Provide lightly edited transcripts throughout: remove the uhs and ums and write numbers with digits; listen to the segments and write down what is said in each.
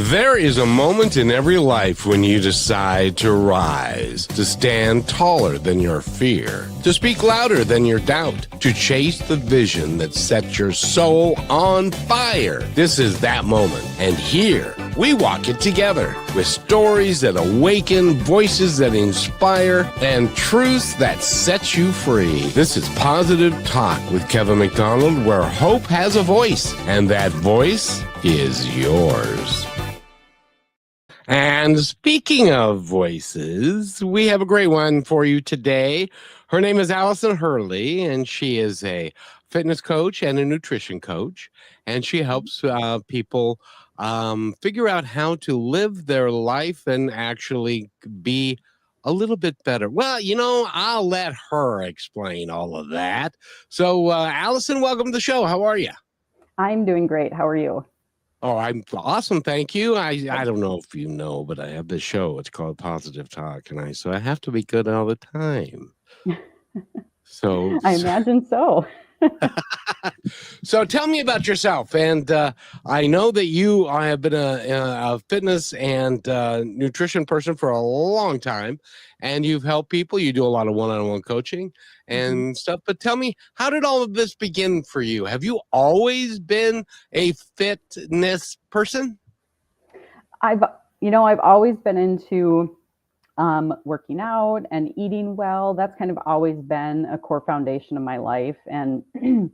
There is a moment in every life when you decide to rise, to stand taller than your fear, to speak louder than your doubt, to chase the vision that sets your soul on fire. This is that moment. And here, we walk it together with stories that awaken, voices that inspire, and truths that set you free. This is Positive Talk with Kevin McDonald, where hope has a voice, and that voice is yours. And speaking of voices, we have a great one for you today. Her name is Allyson Hurley, and she is a fitness coach and a nutrition coach. And she helps people figure out how to live their life and actually be a little bit better. Well, you know, I'll let her explain all of that. So, Allyson, welcome to the show. How are you? I'm doing great. How are you? Oh, I'm awesome. Thank you. I don't know if you know, but I have this show. It's called Positive Talk, and so I have to be good all the time. So I imagine so. So tell me about yourself. And I know that you have been a fitness and nutrition person for a long time, and you've helped people. You do a lot of one-on-one coaching and stuff. But tell me, how did all of this begin for you? Have you always been a fitness person? I've always been into working out and eating well. That's kind of always been a core foundation of my life. And in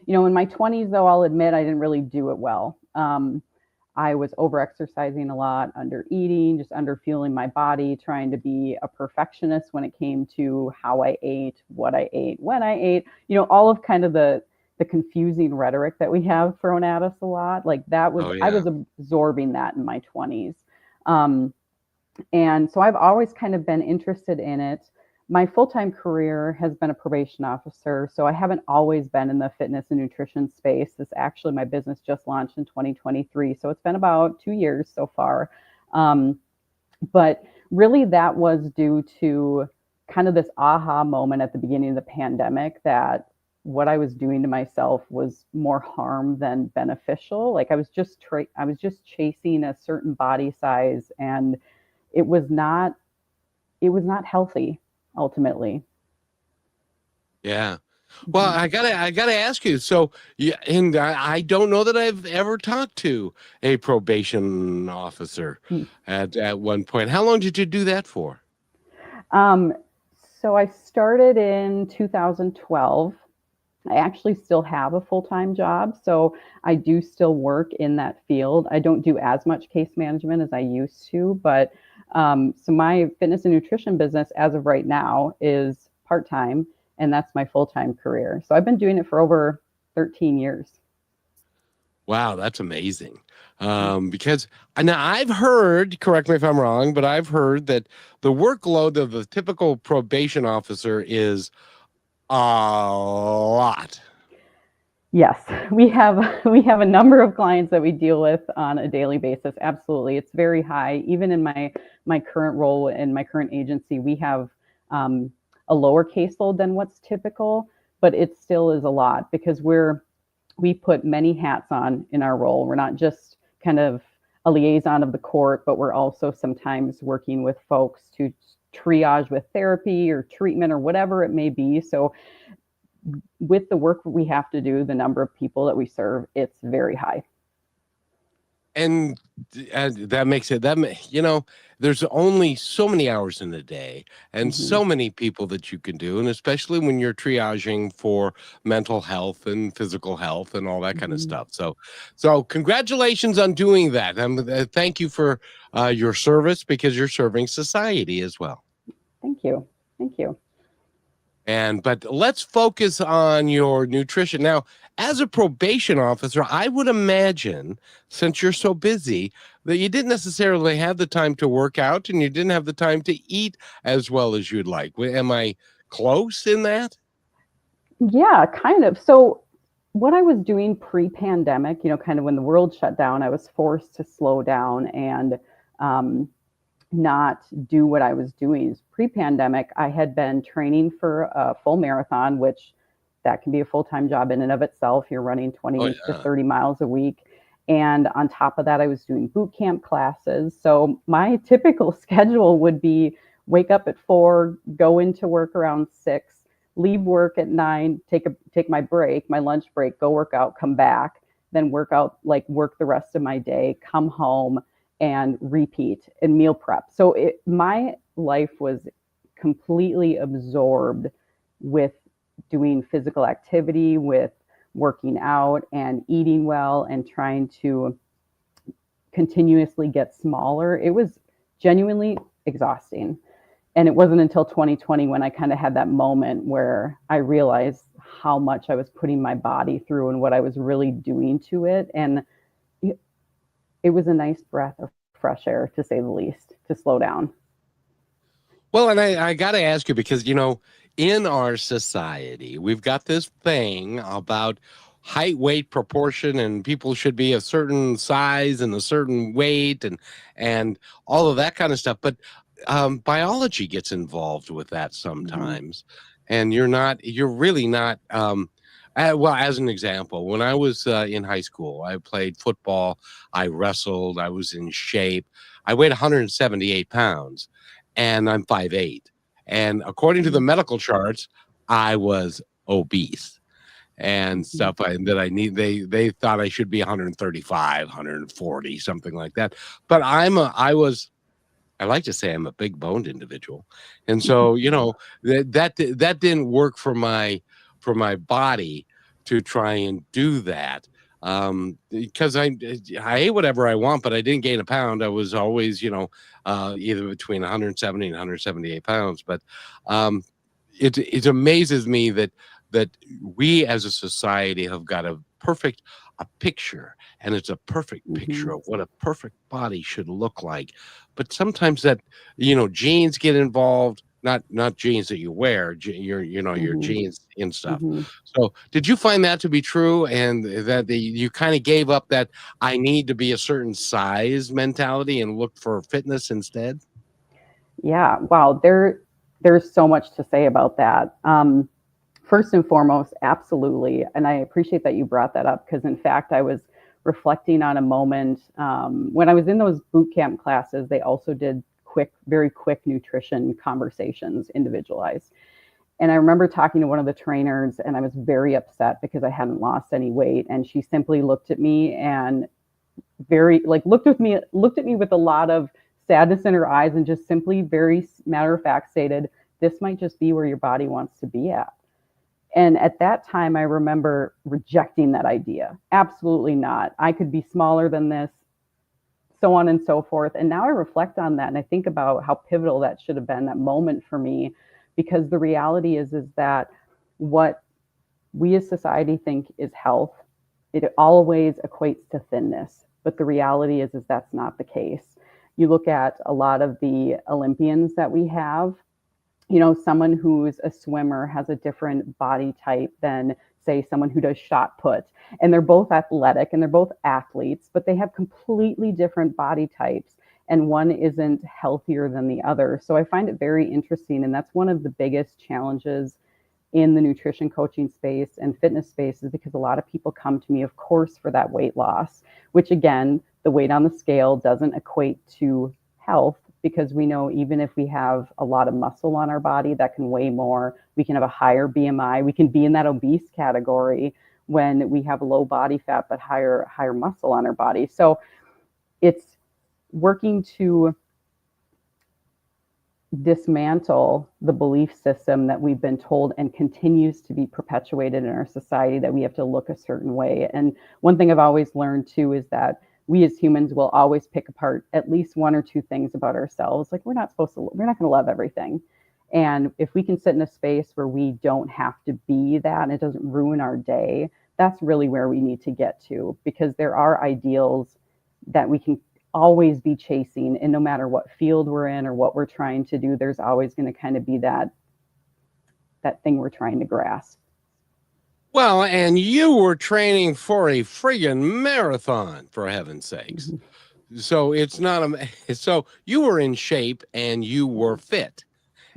my 20s, though, I'll admit I didn't really do it well. I was over-exercising a lot, under-eating, just under-fueling my body, trying to be a perfectionist when it came to how I ate, what I ate, when I ate, all of kind of the confusing rhetoric that we have thrown at us a lot. Like that was, I was absorbing that in my 20s. And so I've always kind of been interested in it. My full-time career has been a probation officer, so I haven't always been in the fitness and nutrition space. My business just launched in 2023, so it's been about 2 years so far. But really that was due to kind of this aha moment at the beginning of the pandemic that what I was doing to myself was more harm than beneficial. Like I was just chasing a certain body size, and it was not healthy ultimately. Yeah. Well, I gotta ask you. So, and I don't know that I've ever talked to a probation officer at one point. How long did you do that for? So I started in 2012. I actually still have a full-time job, so I do still work in that field. I don't do as much case management as I used to, but so my fitness and nutrition business as of right now is part-time, and that's my full-time career. So I've been doing it for over 13 years. Wow, that's amazing. Because now I've heard, correct me if I'm wrong, but I've heard that the workload of the typical probation officer is a lot. Yes, we have a number of clients that we deal with on a daily basis. Absolutely. It's very high. Even in my current role in my current agency, we have a lower caseload than what's typical, but it still is a lot because we put many hats on in our role. We're not just kind of a liaison of the court, but we're also sometimes working with folks to triage with therapy or treatment or whatever it may be. So with the work we have to do, the number of people that we serve, it's very high. And that makes it, there's only so many hours in the day and so many people that you can do. And especially when you're triaging for mental health and physical health and all that kind of stuff. So congratulations on doing that. Thank you for your service, because you're serving society as well. Thank you. Thank you. But let's focus on your nutrition. Now, as a probation officer, I would imagine, since you're so busy, that you didn't necessarily have the time to work out and you didn't have the time to eat as well as you'd like. Am I close in that? Yeah, kind of. So what I was doing pre-pandemic, kind of when the world shut down, I was forced to slow down and not do what I was doing. Pre-pandemic, I had been training for a full marathon, which that can be a full-time job in and of itself. You're running 20 to 30 miles a week. And on top of that, I was doing boot camp classes. So my typical schedule would be wake up at 4, go into work around 6, leave work at 9, take my break, my lunch break, go work out, come back, then work the rest of my day, come home and repeat and meal prep. So my life was completely absorbed with doing physical activity, with working out and eating well and trying to continuously get smaller. It was genuinely exhausting. And it wasn't until 2020 when I kind of had that moment where I realized how much I was putting my body through and what I was really doing to it. And it was a nice breath of fresh air, to say the least, to slow down. Well, and I got to ask you because, in our society, we've got this thing about height, weight, proportion, and people should be a certain size and a certain weight and all of that kind of stuff. But biology gets involved with that sometimes, and you're really not. Well, as an example, when I was in high school, I played football, I wrestled, I was in shape. I weighed 178 pounds, and I'm 5'8". And according to the medical charts, I was obese and stuff they thought I should be 135, 140, something like that. But I like to say I'm a big boned individual. And so, that didn't work for my body to try and do that. Because I ate whatever I want, but I didn't gain a pound. I was always, either between 170 and 178 pounds. But it amazes me that we as a society have got a picture, and it's a perfect picture of what a perfect body should look like. But sometimes that, genes get involved, not genes that you wear, your genes and stuff. So did you find that to be true, and that you kind of gave up that I need to be a certain size mentality and look for fitness instead? Yeah, wow. There's so much to say about that. First and foremost, absolutely. And I appreciate that you brought that up, because in fact, I was reflecting on a moment when I was in those boot camp classes. They also did very quick nutrition conversations, individualized. And I remember talking to one of the trainers, and I was very upset because I hadn't lost any weight. And she simply looked at me and looked at me with a lot of sadness in her eyes, and just simply, very matter of fact, stated, "This might just be where your body wants to be at." And at that time, I remember rejecting that idea. Absolutely not. I could be smaller than this, so on and so forth. And now I reflect on that, and I think about how pivotal that should have been, that moment for me, because the reality is that what we as society think is health, it always equates to thinness. But the reality is that's not the case. You look at a lot of the Olympians that we have, someone who's a swimmer has a different body type than, say, someone who does shot put. And they're both athletic and they're both athletes, but they have completely different body types, and one isn't healthier than the other. So I find it very interesting. And that's one of the biggest challenges in the nutrition coaching space and fitness space, is because a lot of people come to me, of course, for that weight loss, which again, the weight on the scale doesn't equate to health, because we know even if we have a lot of muscle on our body, that can weigh more. We can have a higher BMI. We can be in that obese category when we have low body fat but higher muscle on our body. So it's working to dismantle the belief system that we've been told and continues to be perpetuated in our society, that we have to look a certain way. And one thing I've always learned too is that we as humans will always pick apart at least one or two things about ourselves. Like we're not going to love everything. And if we can sit in a space where we don't have to be that and it doesn't ruin our day, that's really where we need to get to, because there are ideals that we can always be chasing. And no matter what field we're in or what we're trying to do, there's always going to kind of be that thing we're trying to grasp. Well, and you were training for a friggin' marathon, for heaven's sakes. So it's not so you were in shape and you were fit.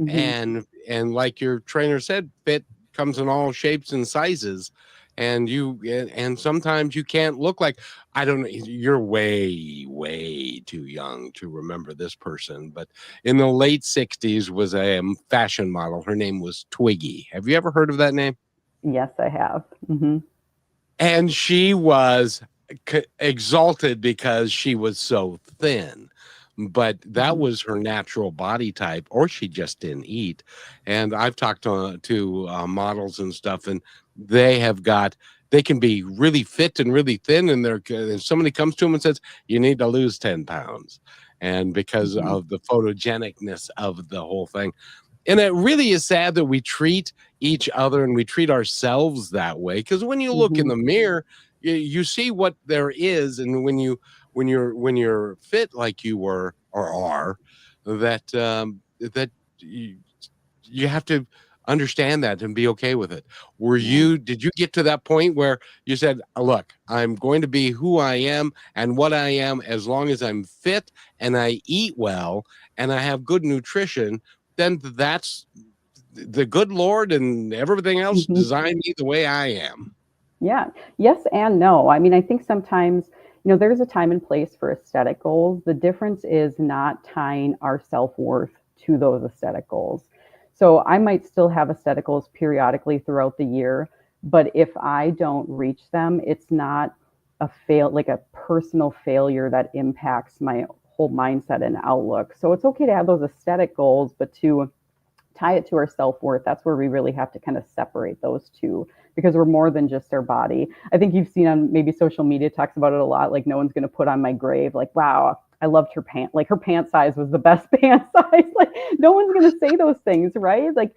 And like your trainer said, fit comes in all shapes and sizes. and sometimes you can't look like, I don't know, you're way too young to remember this person, but in the late 60s was a fashion model. Her name was Twiggy. Have you ever heard of that name? Yes, I have. Hmm. And she was exalted because she was so thin. But that Hmm. was her natural body type, or she just didn't eat. And I've talked to models and stuff, and they can be really fit and really thin, and somebody comes to them and says, "You need to lose 10 pounds," and because Hmm. of the photogenicness of the whole thing. And it really is sad that we treat each other and we treat ourselves that way. Because when you look in Hmm. the mirror, you see what there is, and when you're fit like you were or are, that you have to understand that and be okay with it. Yeah. Did you get to that point where you said, "Look, I'm going to be who I am and what I am as long as I'm fit and I eat well and I have good nutrition, then that's the good Lord and everything else Hmm. designed me the way I am." Yeah. Yes and no. I mean, I think sometimes, there's a time and place for aesthetic goals. The difference is not tying our self-worth to those aesthetic goals. So I might still have aesthetic goals periodically throughout the year, but if I don't reach them, it's not like a personal failure that impacts my whole mindset and outlook. So it's okay to have those aesthetic goals, but to tie it to our self-worth, that's where we really have to kind of separate those two, because we're more than just our body. I think you've seen on maybe social media talks about it a lot, like no one's going to put on my grave like, wow, I loved her pant, like her pant size was the best pant size. Like no one's going to say those things, right? Like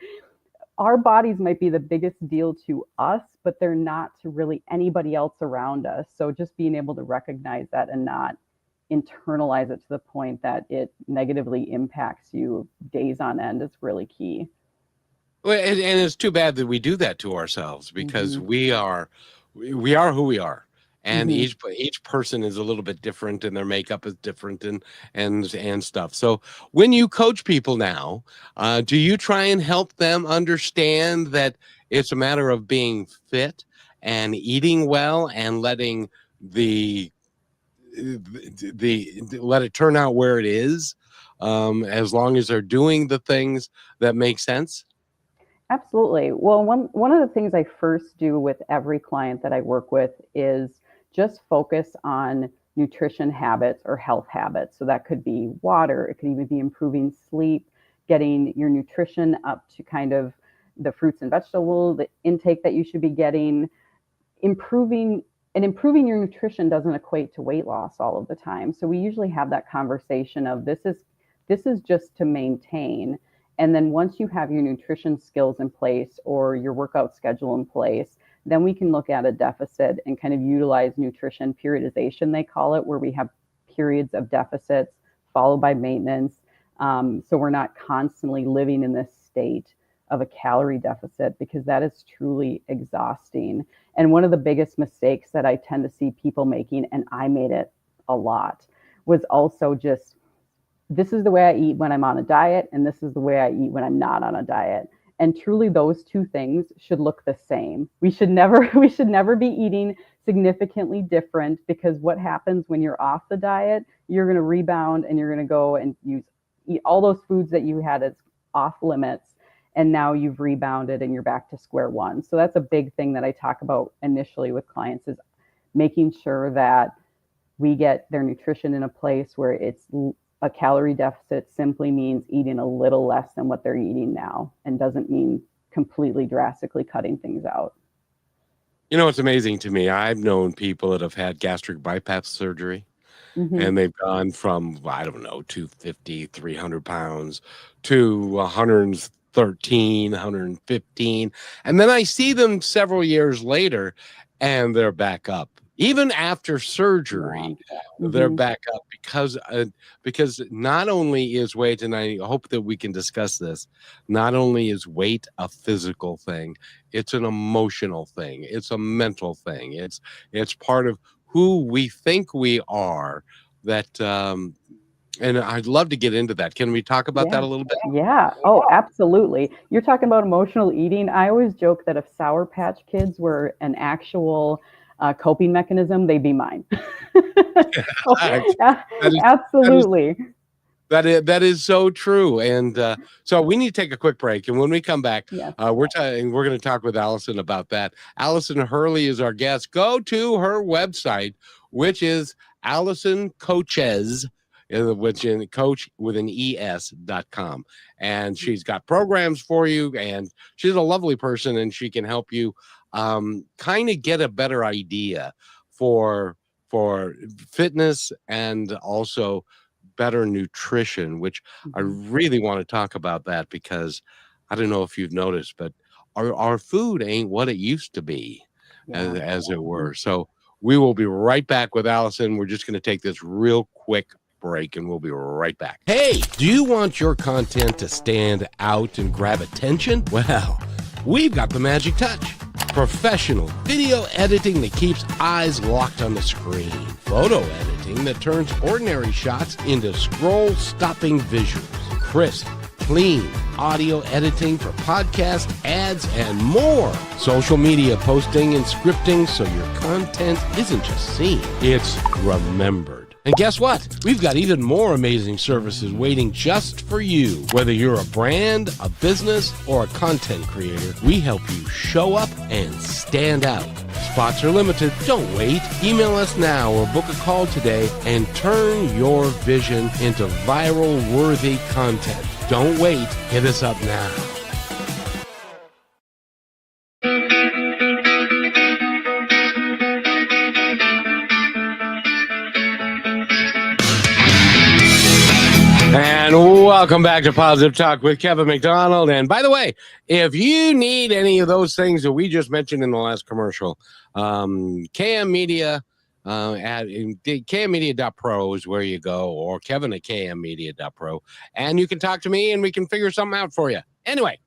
our bodies might be the biggest deal to us, but they're not to really anybody else around us. So just being able to recognize that and not internalize it to the point that it negatively impacts you days on end is really key. Well, and it's too bad that we do that to ourselves, because Hmm. we are who we are, and Hmm. each person is a little bit different, and their makeup is different, and stuff. So when you coach people now, do you try and help them understand that it's a matter of being fit and eating well and letting the let it turn out where it is, as long as they're doing the things that make sense? Absolutely. Well, one of the things I first do with every client that I work with is just focus on nutrition habits or health habits. So that could be water, it could even be improving sleep, getting your nutrition up to kind of the fruits and vegetables, the intake that you should be getting, improving improving your nutrition doesn't equate to weight loss all of the time. So we usually have that conversation of this is just to maintain. And then once you have your nutrition skills in place or your workout schedule in place, then we can look at a deficit and kind of utilize nutrition periodization, they call it, where we have periods of deficits followed by maintenance. So we're not constantly living in this state of a calorie deficit, because that is truly exhausting. And one of the biggest mistakes that I tend to see people making, and I made it a lot, was also just, this is the way I eat when I'm on a diet, and this is the way I eat when I'm not on a diet. And truly those two things should look the same. We should never we should never be eating significantly different, because what happens when you're off the diet, you're going to rebound and you're going to go and eat all those foods that you had as off limits, and now you've rebounded and you're back to square one. So that's a big thing that I talk about initially with clients, is making sure that we get their nutrition in a place where it's a calorie deficit simply means eating a little less than what they're eating now, and doesn't mean completely drastically cutting things out. It's amazing to me. I've known people that have had gastric bypass surgery, Mm-hmm. and they've gone from, I don't know, 250, 300 pounds to 113, 115. And then I see them several years later and they're back up. Even after Yeah. surgery, they're Mm-hmm. back up because not only is weight, and I hope that we can discuss this, not only is weight a physical thing, it's an emotional thing, it's a mental thing, it's part of who we think we are, that And I'd love to get into that. Can we talk about Yeah. that a little bit? Yeah. Oh, absolutely. You're talking about emotional eating. I always joke that if Sour Patch Kids were an actual coping mechanism, they'd be mine. So, That is that is absolutely. that is so true. And so we need to take a quick break. And when we come back, Yes. we're going to talk with Allyson about that. Allyson Hurley is our guest. Go to her website, which is Allyson Coaches, which in coach with an es.com. And she's got programs for you, and she's a lovely person, and she can help you kind of get a better idea for fitness and also better nutrition, which I Mhm. really want to talk about that because I don't know if you've noticed, but our food ain't what it used to be, Yeah. as it Mhm. were. So we will be right back with Allyson. We're just going to take this real quick break and we'll be right back. Hey, do you want your content to stand out and grab attention? Well, we've got the magic touch. Professional video editing that keeps eyes locked on the screen. Photo editing that turns ordinary shots into scroll-stopping visuals. Crisp, clean audio editing for podcasts, ads, and more. Social media posting and scripting so your content isn't just seen, it's remembered. And guess what? We've got even more amazing services waiting just for you. Whether you're a brand, a business, or a content creator, we help you show up and stand out. Spots are limited. Don't wait. Email us now or book a call today and turn your vision into viral-worthy content. Don't wait. Hit us up now. And welcome back to Positive Talk with Kevin McDonald. And by the way, if you need any of those things that we just mentioned in the last commercial, KM Media, at kmmedia.pro is where you go, or Kevin at kmmedia.pro. And you can talk to me and we can figure something out for you. Anyway,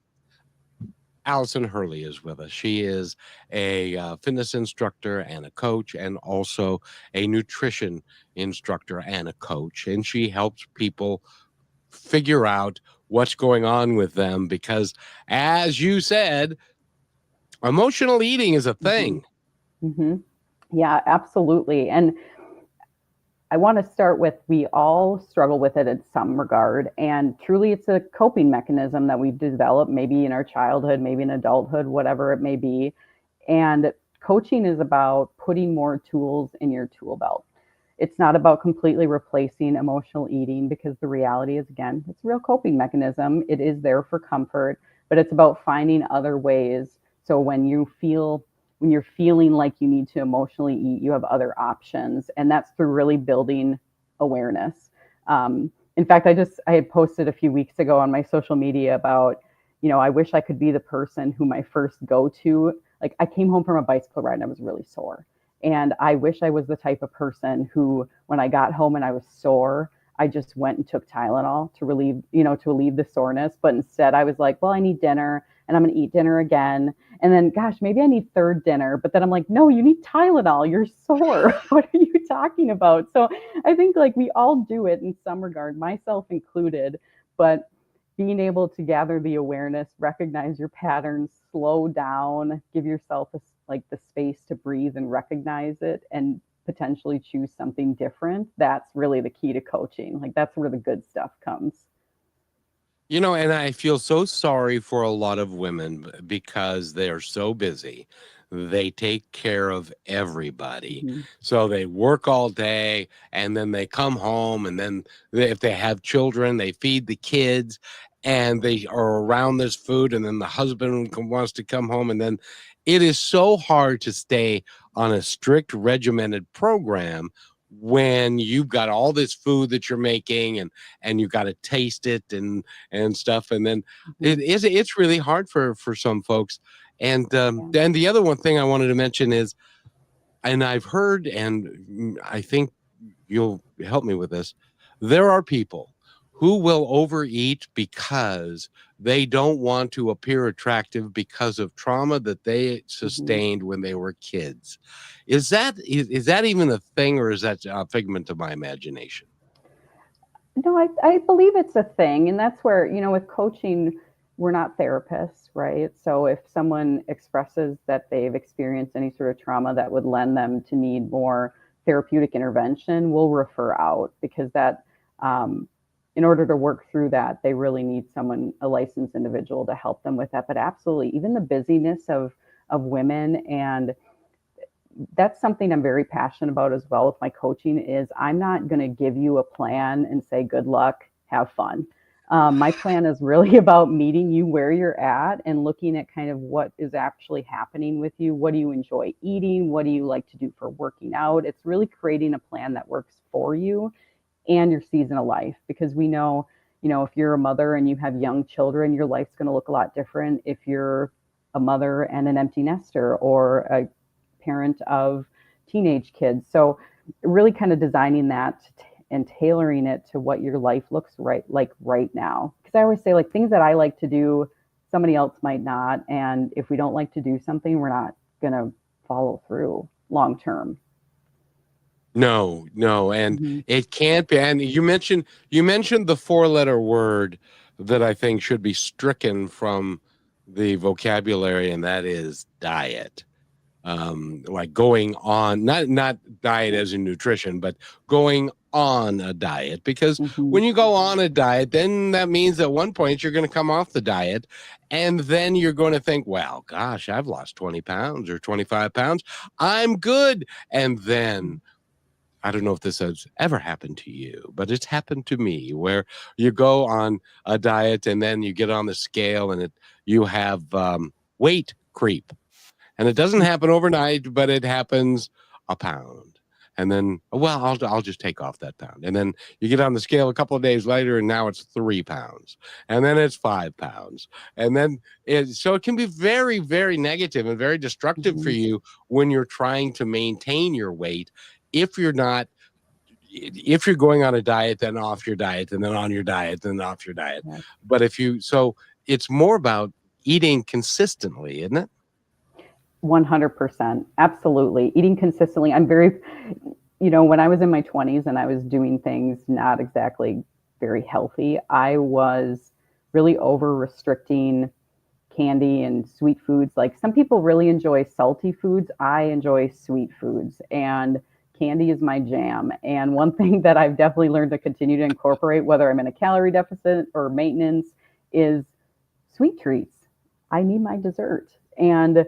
Allyson Hurley is with us. She is a fitness instructor and a coach, and also a nutrition instructor and a coach. And she helps people figure out what's going on with them because, as you said, emotional eating is a Mhm. thing. Mhm. Yeah, absolutely. And I want to start with we all struggle with it in some regard. And truly, it's a coping mechanism that we've developed, maybe in our childhood, maybe in adulthood, whatever it may be. And coaching is about putting more tools in your tool belt. It's not about completely replacing emotional eating because the reality is, again, it's a real coping mechanism. It is there for comfort, but it's about finding other ways. So when you're feeling like you need to emotionally eat, you have other options. And that's through really building awareness. In fact, I had posted a few weeks ago on my social media about, I wish I could be the person who my first go to, like I came home from a bicycle ride and I was really sore. And I wish I was the type of person who, when I got home and I was sore, I just went and took Tylenol to relieve the soreness. But instead I was like, well, I need dinner and I'm going to eat dinner again. And then, gosh, maybe I need third dinner. But then I'm like, no, you need Tylenol. You're sore. What are you talking about? So I think like we all do it in some regard, myself included. But being able to gather the awareness, recognize your patterns, slow down, give yourself like the space to breathe and recognize it and potentially choose something different. That's really the key to coaching. Like that's where the good stuff comes. And I feel so sorry for a lot of women because they're so busy. They take care of everybody. Mm-hmm. So they work all day and then they come home. And then if they have children, they feed the kids and they are around this food. And then the husband wants to come home. And then it is so hard to stay on a strict regimented program when you've got all this food that you're making and you got to taste it and stuff. And then Mm-hmm. it's really hard for some folks. And Yeah. then the other one thing I wanted to mention is, and I've heard, and I think you'll help me with this, there are people who will overeat because they don't want to appear attractive because of trauma that they Mm-hmm. sustained when they were kids. Is that even a thing, or is that a figment of my imagination? No, I believe it's a thing. And that's where, with coaching, we're not therapists, right? So if someone expresses that they've experienced any sort of trauma that would lend them to need more therapeutic intervention, we'll refer out because um, in order to work through that, they really need someone, a licensed individual to help them with that. But absolutely, even the busyness of women, and that's something I'm very passionate about as well with my coaching is I'm not going to give you a plan and say, good luck, have fun. My plan is really about meeting you where you're at and looking at kind of what is actually happening with you. What do you enjoy eating? What do you like to do for working out? It's really creating a plan that works for you and your season of life, because we know, if you're a mother and you have young children, your life's going to look a lot different if you're a mother and an empty nester or a parent of teenage kids. So really kind of designing that and tailoring it to what your life looks like right now. Because I always say, like, things that I like to do, somebody else might not. And if we don't like to do something, we're not going to follow through long term. No, and Mm-hmm. it can't be. And you mentioned the four-letter word that I think should be stricken from the vocabulary, and that is diet. Like going on, not diet as in nutrition, but going on a diet. Because Mm-hmm. when you go on a diet, then that means at one point you're going to come off the diet, and then you're going to think, well, gosh, I've lost 20 pounds or 25 pounds. I'm good. And then I don't know if this has ever happened to you, but it's happened to me where you go on a diet and then you get on the scale and you have weight creep. And it doesn't happen overnight, but it happens a pound. And then, well, I'll just take off that pound. And then you get on the scale a couple of days later, and now it's 3 pounds. And then it's 5 pounds. And then so it can be very, very negative and very destructive for Mm-hmm. you when you're trying to maintain your weight. If you're not, if you're going on a diet, then off your diet, and then on your diet, then off your diet. Yeah. But so it's more about eating consistently, isn't it? 100%. Absolutely. Eating consistently. I'm very, when I was in my 20s and I was doing things not exactly very healthy, I was really over restricting candy and sweet foods. Like, some people really enjoy salty foods. I enjoy sweet foods, and candy is my jam. And one thing that I've definitely learned to continue to incorporate, whether I'm in a calorie deficit or maintenance, is sweet treats. I need my dessert. And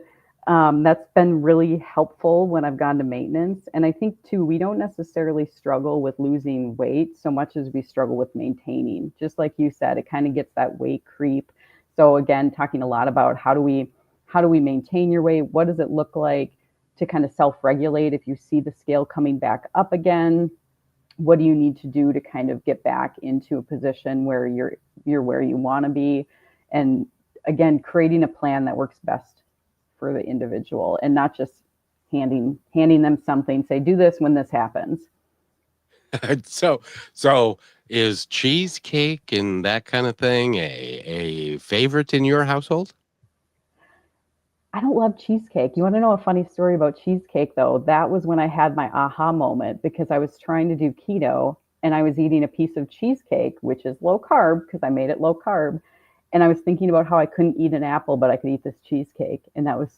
that's been really helpful when I've gone to maintenance. And I think, too, we don't necessarily struggle with losing weight so much as we struggle with maintaining. Just like you said, it kind of gets that weight creep. So again, talking a lot about how do we maintain your weight? What does it look like to kind of self-regulate if you see the scale coming back up again? What do you need to do to kind of get back into a position where you're where you want to be? And again, creating a plan that works best for the individual, and not just handing them something, say, do this when this happens. So is cheesecake and that kind of thing a favorite in your household? I don't love cheesecake. You want to know a funny story about cheesecake, though? That was when I had my aha moment, because I was trying to do keto and I was eating a piece of cheesecake, which is low carb because I made it low carb. And I was thinking about how I couldn't eat an apple, but I could eat this cheesecake. And that was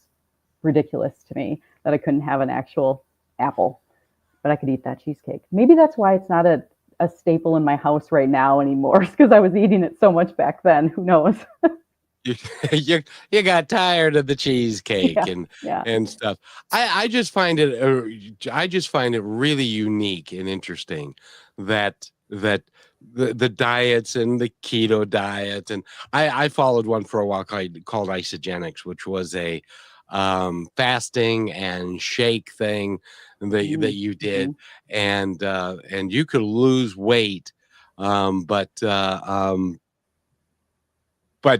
ridiculous to me, that I couldn't have an actual apple, but I could eat that cheesecake. Maybe that's why it's not a staple in my house right now anymore. It's because I was eating it so much back then. Who knows? You, you got tired of the cheesecake Yeah. and Yeah. stuff. I just find it really unique and interesting that the diets and the keto diet, and I followed one for a while called isogenics, which was a fasting and shake thing that you Mm-hmm. did, and you could lose weight, but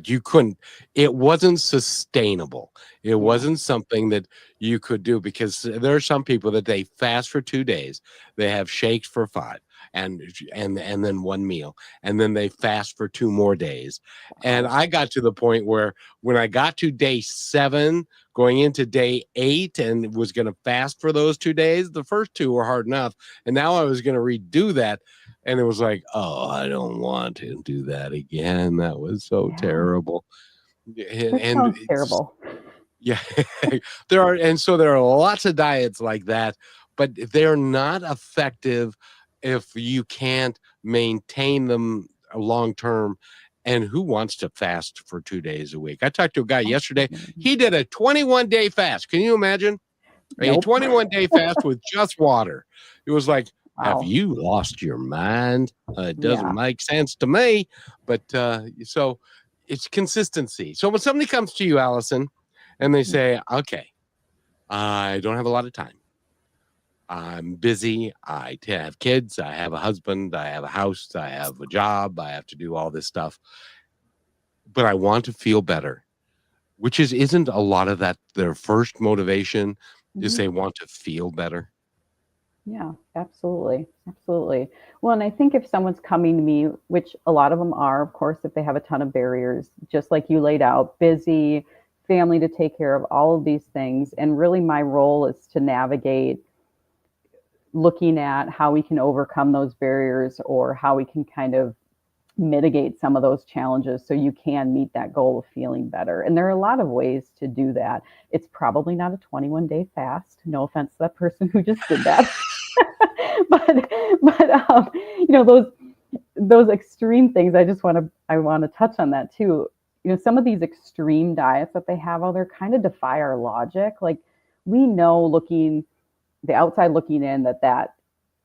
you couldn't, it wasn't sustainable. It Yeah. wasn't something that you could do, because there are some people that they fast for 2 days, they have shakes for 5, and then one meal, and then they fast for 2 more days. And I got to the point where when I got to day 7, going into day 8, and was going to fast for those 2 days, the first 2 were hard enough, and now I was going to redo that, and it was like, oh, I don't want to do that again. That was so Yeah, terrible. that And sounds it's, terrible. yeah, there are lots of diets like that, but they're not effective if you can't maintain them long term. And who wants to fast for 2 days a week? I talked to a guy yesterday. Absolutely. He did a 21-day fast. Can you imagine a Nope. 21-day fast with just water? It was like, have Wow. you lost your mind? It doesn't Yeah. make sense to me. But so it's consistency. So when somebody comes to you, Allyson, and they say, okay, I don't have a lot of time. I'm busy. Have kids. I have a husband. I have a house. I have a job. I have to do all this stuff. But I want to feel better, which isn't a lot of that. Their first motivation is Mhm. they want to feel better. Yeah, absolutely. Absolutely. Well, and I think if someone's coming to me, which a lot of them are, of course, if they have a ton of barriers, just like you laid out, busy, family to take care of, all of these things. And really, my role is to navigate looking at how we can overcome those barriers or how we can kind of mitigate some of those challenges so you can meet that goal of feeling better. And there are a lot of ways to do that. It's probably not a 21-day fast. No offense to that person who just did that. but those extreme things, I want to touch on that too. Some of these extreme diets that they have out there kind of defy our logic. Like, we know, looking the outside looking in, that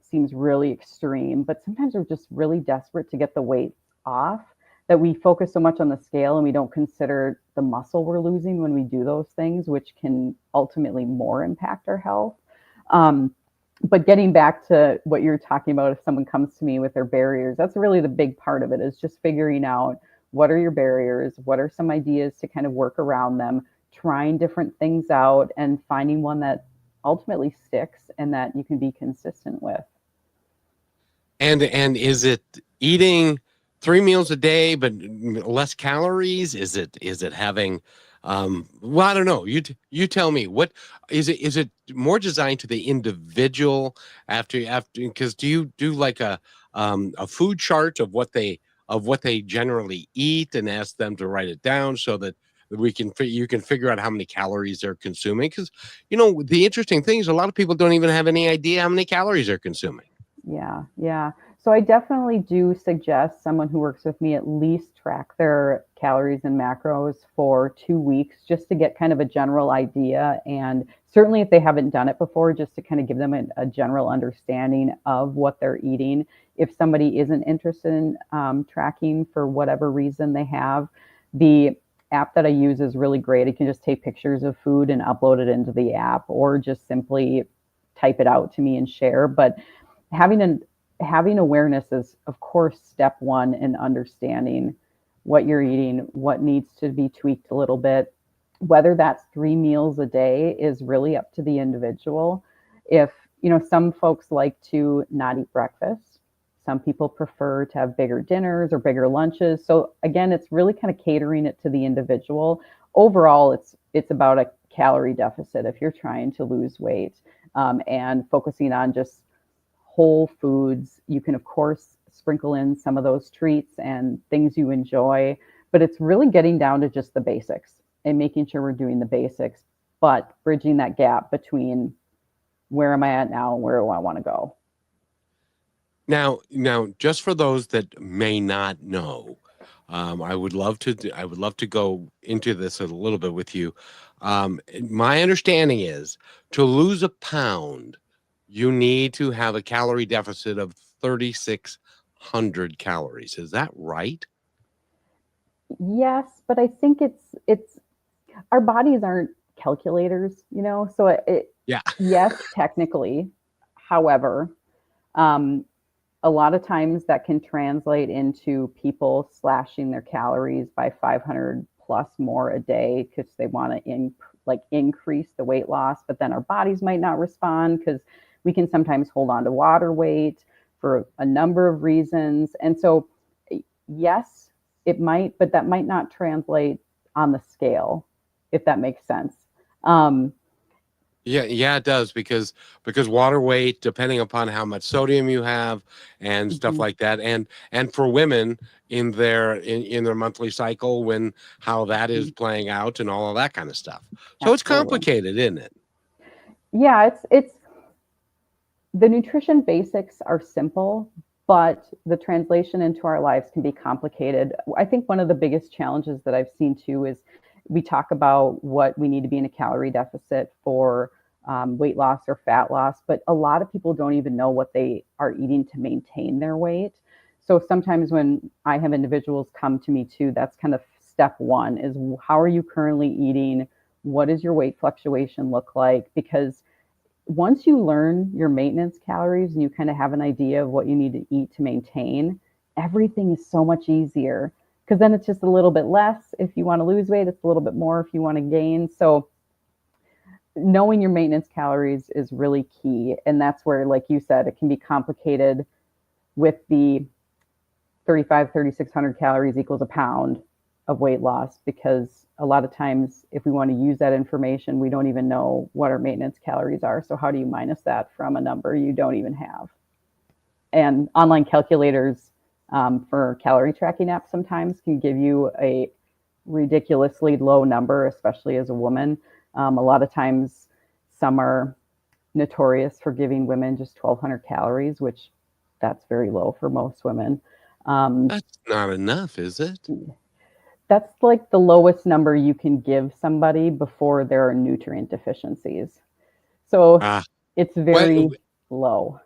seems really extreme, but sometimes we're just really desperate to get the weight off, that we focus so much on the scale and we don't consider the muscle we're losing when we do those things, which can ultimately more impact our health. But getting back to what you're talking about, if someone comes to me with their barriers, that's really the big part of it, is just figuring out what are your barriers, what are some ideas to kind of work around them, trying different things out and finding one that ultimately sticks and that you can be consistent with. And is it eating 3 meals a day but less calories? Is it having well, I don't know. You tell me. What is it more designed to the individual after, because do you do like a food chart of what they generally eat and ask them to write it down so that you can figure out how many calories they're consuming? Because the interesting thing is a lot of people don't even have any idea how many calories they're consuming. Yeah, yeah. So I definitely do suggest someone who works with me at least track their calories and macros for 2 weeks, just to get kind of a general idea. And certainly if they haven't done it before, just to kind of give them a general understanding of what they're eating. If somebody isn't interested in tracking for whatever reason they have, the app that I use is really great. It can just take pictures of food and upload it into the app, or just simply type it out to me and share. But having awareness is, of course, step one in understanding what you're eating, what needs to be tweaked a little bit. Whether that's 3 meals a day is really up to the individual. If some folks like to not eat breakfast, some people prefer to have bigger dinners or bigger lunches. So again, it's really kind of catering it to the individual. Overall, it's about a calorie deficit if you're trying to lose weight, and focusing on just whole foods. You can, of course, sprinkle in some of those treats and things you enjoy, but it's really getting down to just the basics and making sure we're doing the basics, but bridging that gap between where am I at now and where do I want to go. Now, just for those that may not know, I would love to go into this a little bit with you. My understanding is to lose a pound, you need to have a calorie deficit of 3,600 calories. Is that right? Yes, but I think it's our bodies aren't calculators, so Yeah. yes, technically. However, um, a lot of times that can translate into people slashing their calories by 500 plus more a day because they want to increase the weight loss, but then our bodies might not respond because we can sometimes hold on to water weight. for a number of reasons. And so, yes, it might, but that might not translate on the scale, if that makes sense. Yeah, it does, because water weight, depending upon how much sodium you have and stuff like that, and for women in their monthly cycle, when how that is playing out and all of that kind of stuff. So it's Absolutely. complicated, isn't it? Yeah, it's the nutrition basics are simple, but the translation into our lives can be complicated. I think one of the biggest challenges that I've seen too is we talk about what we need to be in a calorie deficit for weight loss or fat loss, but a lot of people don't even know what they are eating to maintain their weight. So sometimes when I have individuals come to me too, that's kind of step one is, how are you currently eating? What does your weight fluctuation look like? Because once you learn your maintenance calories and you kind of have an idea of what you need to eat to maintain, everything is so much easier, because then it's just a little bit less if you want to lose weight, it's a little bit more if you want to gain. So knowing your maintenance calories is really key. And that's where, like you said, it can be complicated with the 3,600 calories equals a pound of weight loss, because a lot of times if we want to use that information, we don't even know what our maintenance calories are. So how do you minus that from a number you don't even have? And online calculators for calorie tracking apps sometimes can give you a ridiculously low number, especially as a woman. A lot of times some are notorious for giving women just 1,200 calories, which that's very low for most women. That's not enough, is it? That's like the lowest number you can give somebody before there are nutrient deficiencies. So it's very low.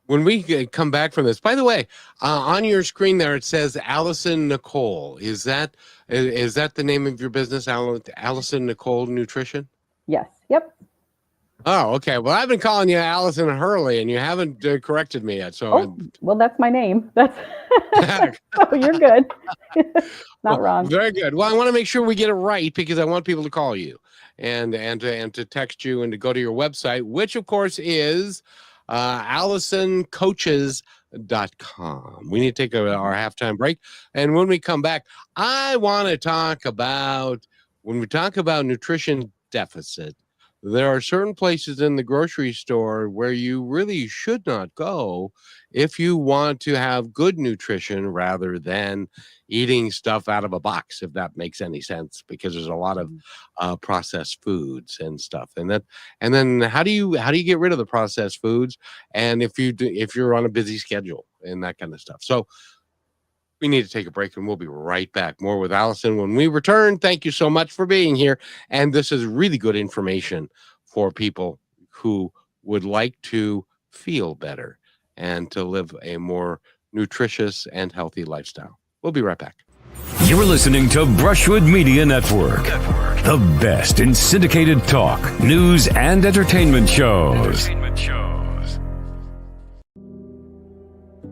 When we come back from this, by the way, on your screen there, it says Allyson Nicole. Is that the name of your business, Allyson Nicole Nutrition? Yes. Yep. Oh, okay. Well, I've been calling you Allyson Hurley, and you haven't corrected me yet. So, well, that's my name. That's so you're good. Not wrong. Very good. Well, I want to make sure we get it right, because I want people to call you and to text you and to go to your website, which of course is AllysonCoaches.com. We need to take our halftime break, and when we come back, I want to talk about, when we talk about nutrition deficit, there are certain places in the grocery store where you really should not go if you want to have good nutrition, rather than eating stuff out of a box, if that makes any sense, because there's a lot of processed foods and stuff. And then how do you get rid of the processed foods, and if you're on a busy schedule and that kind of stuff. So we need to take a break, and we'll be right back. More with Allyson when we return. Thank you so much for being here. And this is really good information for people who would like to feel better and to live a more nutritious and healthy lifestyle. We'll be right back. You're listening to Brushwood Media Network, the best in syndicated talk, news, and entertainment shows.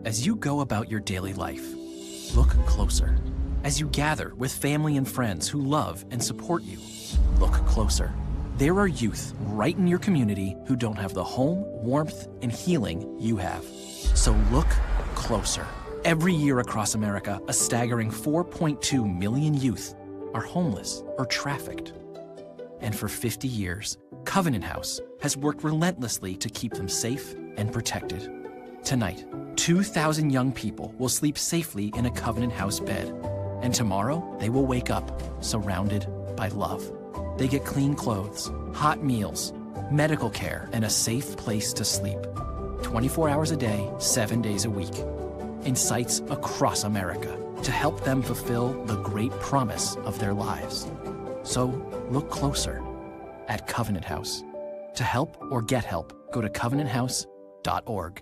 As you go about your daily life, look closer. As you gather with family and friends who love and support you, look closer. There are youth right in your community who don't have the home, warmth, and healing you have. So look closer. Every year across America, a staggering 4.2 million youth are homeless or trafficked. And for 50 years, Covenant House has worked relentlessly to keep them safe and protected. Tonight, 2,000 young people will sleep safely in a Covenant House bed. And tomorrow, they will wake up surrounded by love. They get clean clothes, hot meals, medical care, and a safe place to sleep. 24 hours a day, 7 days a week. In sites across America to help them fulfill the great promise of their lives. So look closer at Covenant House. To help or get help, go to covenanthouse.org.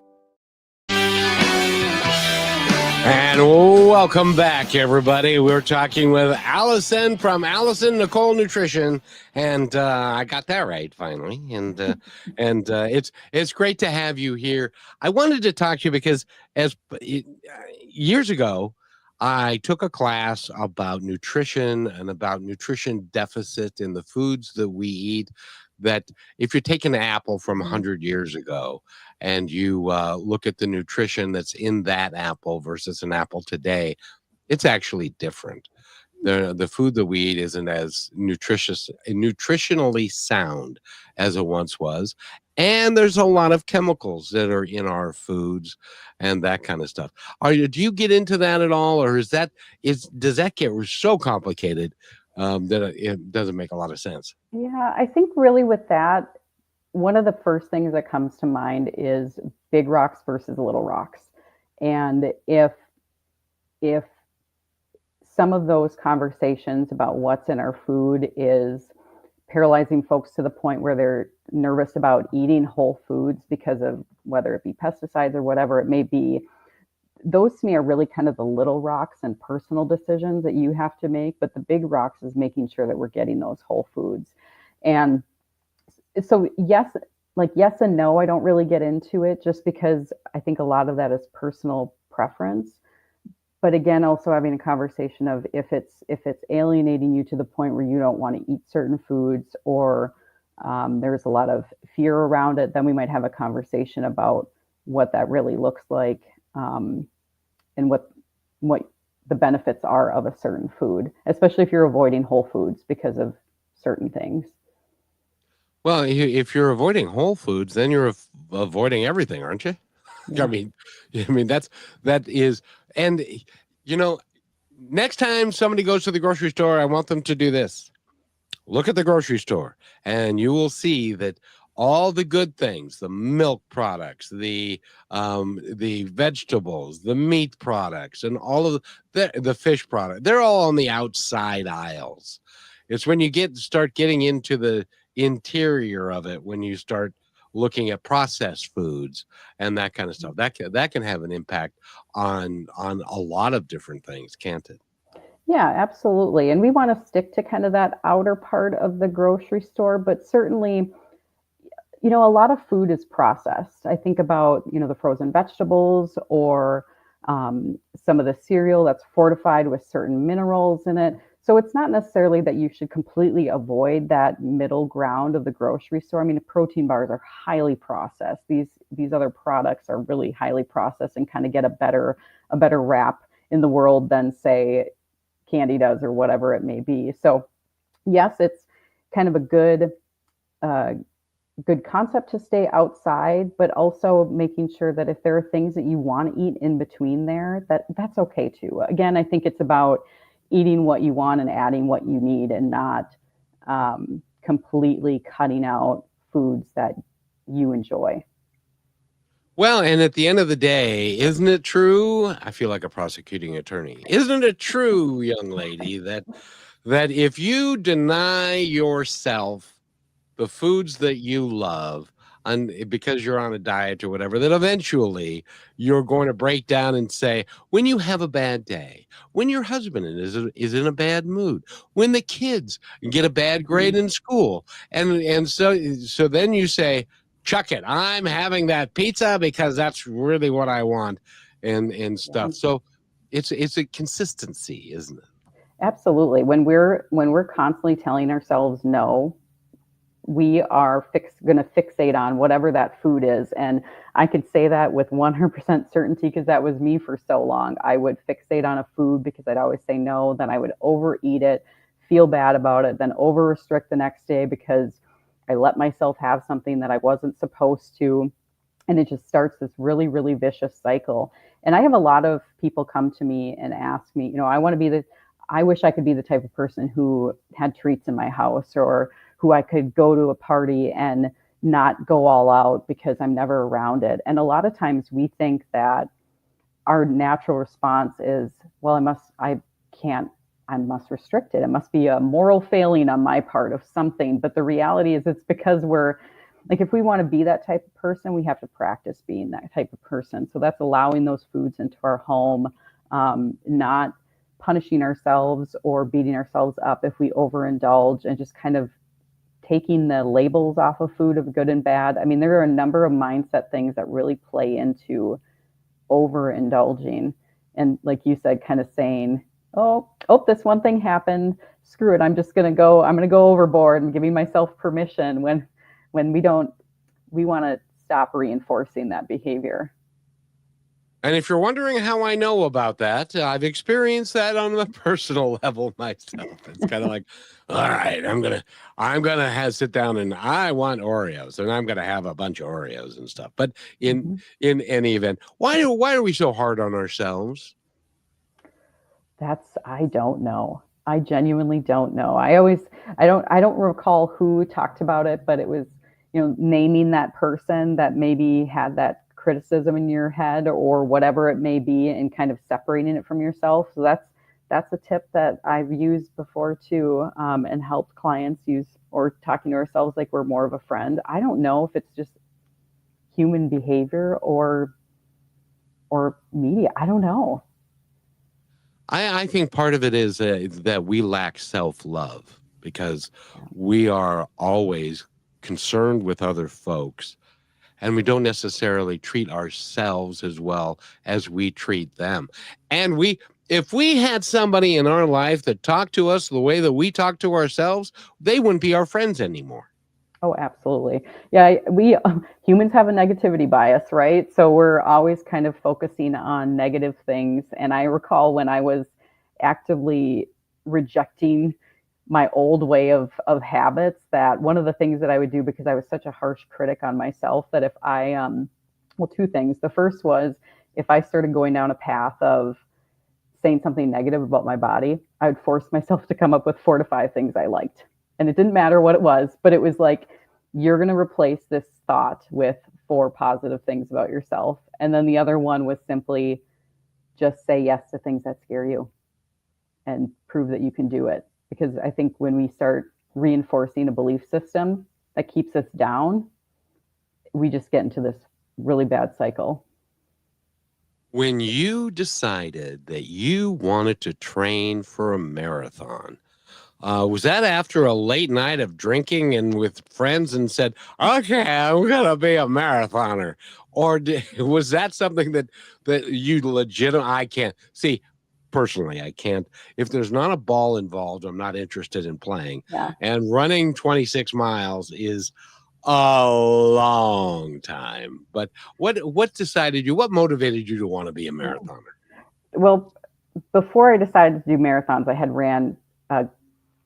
And welcome back, everybody. We're talking with Allyson from Allyson Nicole Nutrition, and I got that right finally. And it's great to have you here. I wanted to talk to you because years ago, I took a class about nutrition and about nutrition deficit in the foods that we eat, that if you take an apple from 100 years ago and you look at the nutrition that's in that apple versus an apple today, it's actually different. The food that we eat isn't as nutritionally sound as it once was. And there's a lot of chemicals that are in our foods and that kind of stuff. Do you get into that at all, or does that get so complicated that it doesn't make a lot of sense? Yeah, I think really with that, one of the first things that comes to mind is big rocks versus little rocks. And if some of those conversations about what's in our food is paralyzing folks to the point where they're nervous about eating whole foods because of whether it be pesticides or whatever it may be, those to me are really kind of the little rocks and personal decisions that you have to make. But the big rocks is making sure that we're getting those whole foods. And so yes and no, I don't really get into it just because I think a lot of that is personal preference. But again, also having a conversation of if it's alienating you to the point where you don't want to eat certain foods, or there's a lot of fear around it, then we might have a conversation about what that really looks like, and what the benefits are of a certain food, especially if you're avoiding whole foods because of certain things. Well, if you're avoiding whole foods, then you're avoiding everything, aren't you? Yeah. I mean that is, and next time somebody goes to the grocery store, I want them to do this. Look at the grocery store, and you will see that all the good things, the milk products, the vegetables, the meat products, and all of the fish product, they're all on the outside aisles. It's when you start getting into the interior of it, when you start looking at processed foods and that kind of stuff, that can have an impact on a lot of different things, can't it? Yeah, absolutely. And we want to stick to kind of that outer part of the grocery store, but certainly, a lot of food is processed. I think about, the frozen vegetables, or some of the cereal that's fortified with certain minerals in it. So it's not necessarily that you should completely avoid that middle ground of the grocery store. I mean, the protein bars are highly processed. These other products are really highly processed and kind of get a better rap in the world than, say, candy does or whatever it may be. So yes, it's kind of a good concept to stay outside, but also making sure that if there are things that you want to eat in between there, that's okay too. Again, I think it's about eating what you want and adding what you need, and not completely cutting out foods that you enjoy. Well, and at the end of the day, isn't it true? I feel like a prosecuting attorney. Isn't it true, young lady, that if you deny yourself the foods that you love, and because you're on a diet or whatever, that eventually you're going to break down and say, when you have a bad day, when your husband is in a bad mood, when the kids get a bad grade in school, and so then you say, chuck it, I'm having that pizza because that's really what I want, and stuff. So it's a consistency, isn't it? Absolutely. When we're constantly telling ourselves no, we are going to fixate on whatever that food is. And I could say that with 100% certainty because that was me for so long. I would fixate on a food because I'd always say no, then I would overeat it, feel bad about it, then over restrict the next day because I let myself have something that I wasn't supposed to. And it just starts this really, really vicious cycle. And I have a lot of people come to me and ask me, I wish I could be the type of person who had treats in my house, or who I could go to a party and not go all out because I'm never around it. And a lot of times we think that our natural response is, well, I must restrict it. It must be a moral failing on my part of something. But the reality is it's because we're like, if we want to be that type of person, we have to practice being that type of person. So that's allowing those foods into our home, not punishing ourselves or beating ourselves up if we overindulge, and just kind of taking the labels off of food of good and bad. I mean, there are a number of mindset things that really play into overindulging. And like you said, kind of saying, oh, this one thing happened, screw it, I'm going to go overboard, and giving myself permission when when we want to stop reinforcing that behavior. And if you're wondering how I know about that, I've experienced that on the personal level myself. It's kind of like, all right, I'm gonna have sit down and I want Oreos, and I'm gonna have a bunch of Oreos and stuff. But in any event, why are we so hard on ourselves? I don't know. I genuinely don't know. I don't recall who talked about it, but it was, naming that person that maybe had that criticism in your head or whatever it may be, and kind of separating it from yourself. So that's a tip that I've used before too, and helped clients use, or talking to ourselves like we're more of a friend. I don't know if it's just human behavior or media. I don't know. I think part of it is that we lack self-love because we are always concerned with other folks, and we don't necessarily treat ourselves as well as we treat them. And if we had somebody in our life that talked to us the way that we talk to ourselves, they wouldn't be our friends anymore. Oh, absolutely. Yeah, we humans have a negativity bias, right? So we're always kind of focusing on negative things. And I recall when I was actively rejecting my old way of habits, that one of the things that I would do, because I was such a harsh critic on myself, that if I, well, two things. The first was, if I started going down a path of saying something negative about my body, I would force myself to come up with 4 to 5 things I liked. And it didn't matter what it was, but it was like, you're going to replace this thought with 4 positive things about yourself. And then the other one was simply just say yes to things that scare you and prove that you can do it. Because I think when we start reinforcing a belief system that keeps us down, we just get into this really bad cycle. When you decided that you wanted to train for a marathon, was that after a late night of drinking and with friends and said, okay, I'm going to be a marathoner? Or was that something that you I can't see personally? I can't, if there's not a ball involved, I'm not interested in playing. Yeah. And running 26 miles is a long time. But what motivated you to want to be a marathoner? Well, before I decided to do marathons, I had ran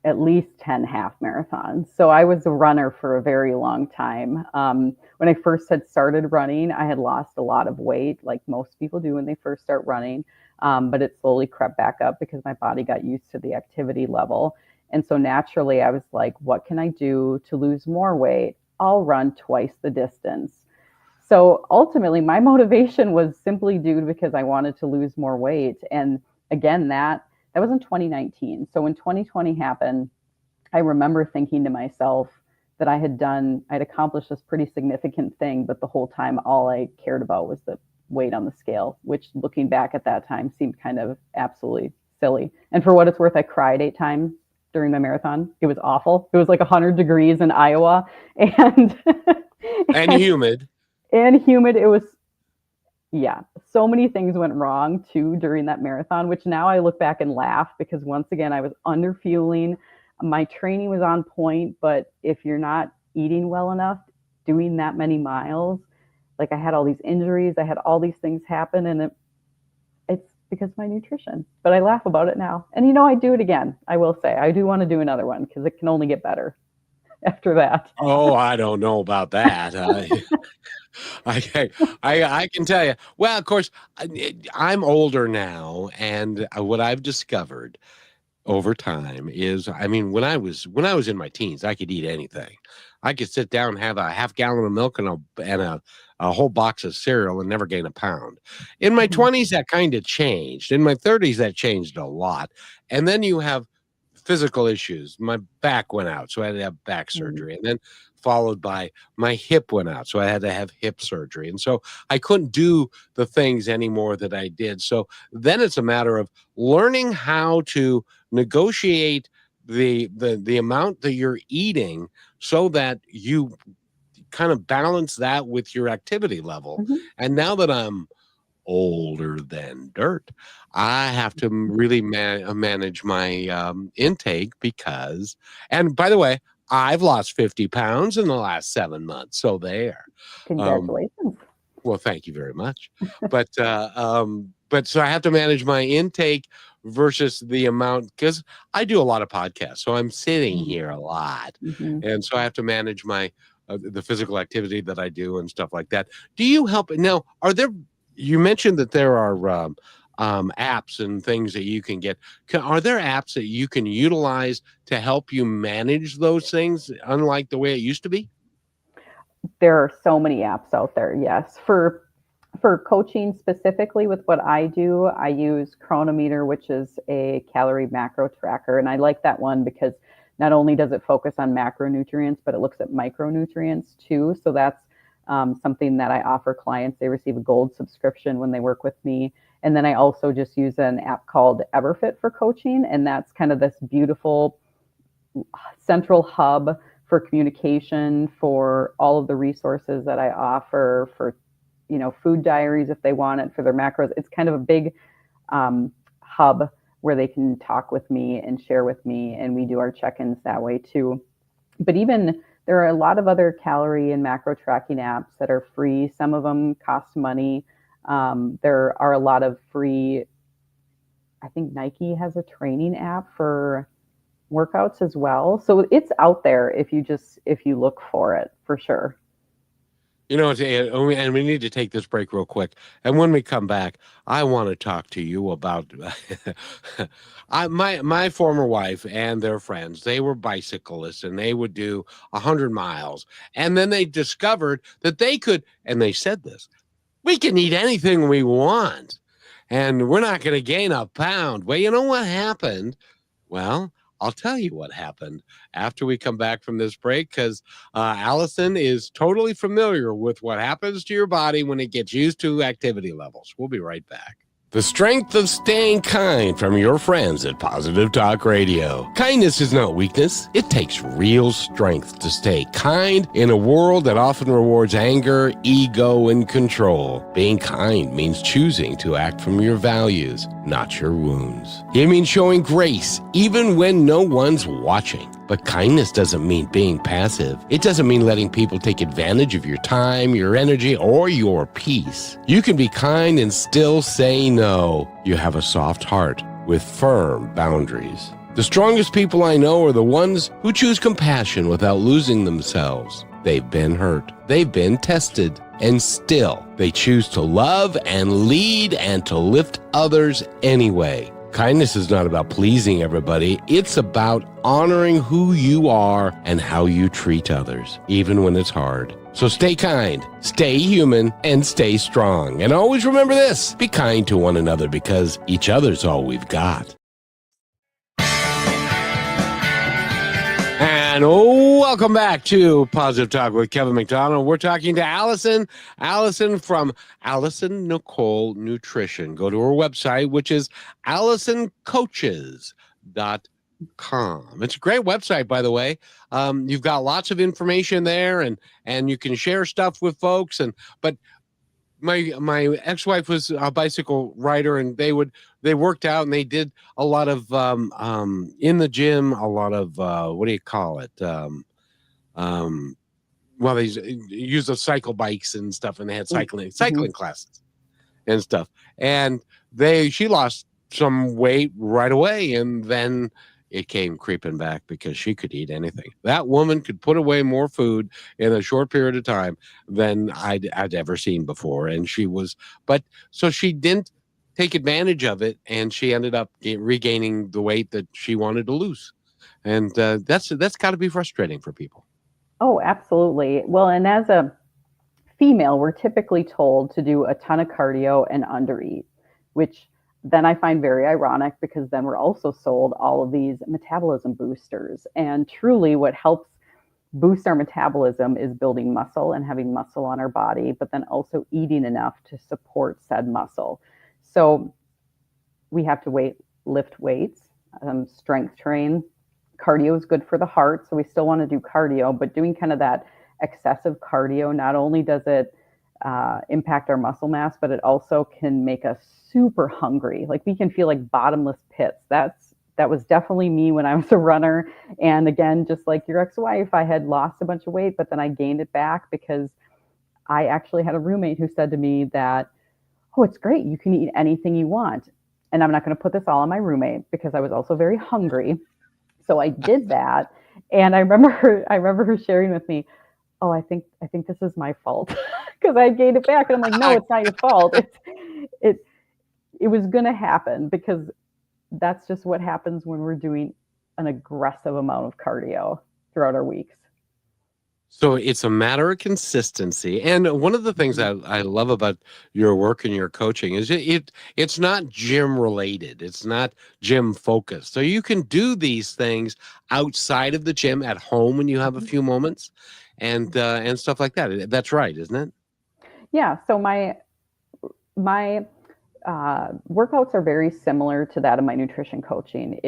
at least 10 half marathons. So I was a runner for a very long time. When I first had started running, I had lost a lot of weight, like most people do when they first start running. But it slowly crept back up because my body got used to the activity level. And so naturally, I was like, what can I do to lose more weight? I'll run twice the distance. So ultimately, my motivation was simply due because I wanted to lose more weight. And again, that was in 2019. So when 2020 happened, I remember thinking to myself that I'd accomplished this pretty significant thing, but the whole time, all I cared about was the weight on the scale, which looking back at that time seemed kind of absolutely silly. And for what it's worth, I cried 8 times during my marathon. It was awful. It was like 100 degrees in Iowa and humid. And humid. It was, yeah, so many things went wrong too during that marathon, which now I look back and laugh because once again, I was under fueling. My training was on point, but if you're not eating well enough, doing that many miles, like I had all these injuries, I had all these things happen, and it's because of my nutrition. But I laugh about it now. And I do it again. I will say, I do want to do another one because it can only get better after that. Oh, I don't know about that. I can tell you. Well, of course, I'm older now, and what I've discovered over time is, when I was in my teens, I could eat anything. I could sit down and have a half gallon of milk and a whole box of cereal and never gain a pound. In my 20s, that kind of changed. In my 30s, that changed a lot. And then you have physical issues. My back went out, so I had to have back surgery, and then followed by my hip went out, so I had to have hip surgery. And so I couldn't do the things anymore that I did. So then it's a matter of learning how to negotiate the amount that you're eating so that you kind of balance that with your activity level. And now that I'm older than dirt, I have to really manage my intake because, and by the way, I've lost 50 pounds in the last 7 months. So there. Congratulations. Well, thank you very much. But so I have to manage my intake versus the amount, because I do a lot of podcasts, so I'm sitting here a lot, and so I have to manage my the physical activity that I do and stuff like that. Do you help now? You mentioned that there are apps and things that you can get. Are there apps that you can utilize to help you manage those things, unlike the way it used to be? There are so many apps out there. Yes. For coaching specifically with what I do, I use Chronometer, which is a calorie macro tracker. And I like that one because not only does it focus on macronutrients, but it looks at micronutrients too. So that's something that I offer clients. They receive a gold subscription when they work with me. And then I also just use an app called EverFit for coaching. And that's kind of this beautiful central hub for communication, for all of the resources that I offer, for food diaries if they want it, for their macros. It's kind of a big hub where they can talk with me and share with me, and we do our check-ins that way too. But even there are a lot of other calorie and macro tracking apps that are free. Some of them cost money. There are a lot of free, I think Nike has a training app for workouts as well. So it's out there if you look for it, for sure. And we need to take this break real quick. And when we come back, I want to talk to you about my former wife and their friends. They were bicyclists and they would do 100 miles. And then they discovered that they could, and they said this, we can eat anything we want and we're not going to gain a pound. Well, you know what happened? Well, I'll tell you what happened after we come back from this break, because Allyson is totally familiar with what happens to your body when it gets used to activity levels. We'll be right back. The strength of staying kind from your friends at Positive Talk Radio. Kindness is not weakness. It takes real strength to stay kind in a world that often rewards anger, ego, and control. Being kind means choosing to act from your values, not your wounds. It means showing grace even when no one's watching. But kindness doesn't mean being passive. It doesn't mean letting people take advantage of your time, your energy, or your peace. You can be kind and still say no. You have a soft heart with firm boundaries. The strongest people I know are the ones who choose compassion without losing themselves. They've been hurt. They've been tested. And still, they choose to love and lead and to lift others anyway. Kindness is not about pleasing everybody. It's about honoring who you are and how you treat others, even when it's hard. So stay kind, stay human, and stay strong. And always remember this, be kind to one another because each other's all we've got. And welcome back to Positive Talk with Kevin McDonald. We're talking to Allyson from Allyson Nicole Nutrition. Go to her website, which is AllysonCoaches.com. It's a great website, by the way. You've got lots of information there, and you can share stuff with folks. But my ex-wife was a bicycle rider, and they worked out and they did a lot of in the gym, a lot of what do you call it? Well, they used those cycle bikes and stuff, and they had cycling classes and stuff. And she lost some weight right away, and then it came creeping back because she could eat anything. That woman could put away more food in a short period of time than I'd ever seen before. And so she didn't take advantage of it, and she ended up regaining the weight that she wanted to lose. And that's got to be frustrating for people. Oh, absolutely. Well, and as a female, we're typically told to do a ton of cardio and undereat, which then I find very ironic because then we're also sold all of these metabolism boosters. And truly what helps boost our metabolism is building muscle and having muscle on our body, but then also eating enough to support said muscle. So we have to lift weights, strength train. Cardio is good for the heart, so we still want to do cardio, but doing kind of that excessive cardio, not only does it impact our muscle mass, but it also can make us super hungry. Like we can feel like bottomless pits. That's that was definitely me when I was a runner. And again, just like your ex-wife, I had lost a bunch of weight, but then I gained it back because I actually had a roommate who said to me that, oh, it's great. You can eat anything you want. And I'm not going to put this all on my roommate because I was also very hungry. So I did that. And I remember her sharing with me, oh, I think this is my fault because I gained it back. And I'm like, no, it's not your fault. It, it was going to happen because that's just what happens when we're doing an aggressive amount of cardio throughout our weeks. So it's a matter of consistency. And one of the things I love about your work and your coaching is it's not gym related. It's not gym focused. So you can do these things outside of the gym at home when you have a few moments and stuff like that. That's right, isn't it? Yeah. So my workouts are very similar to that of my nutrition coaching.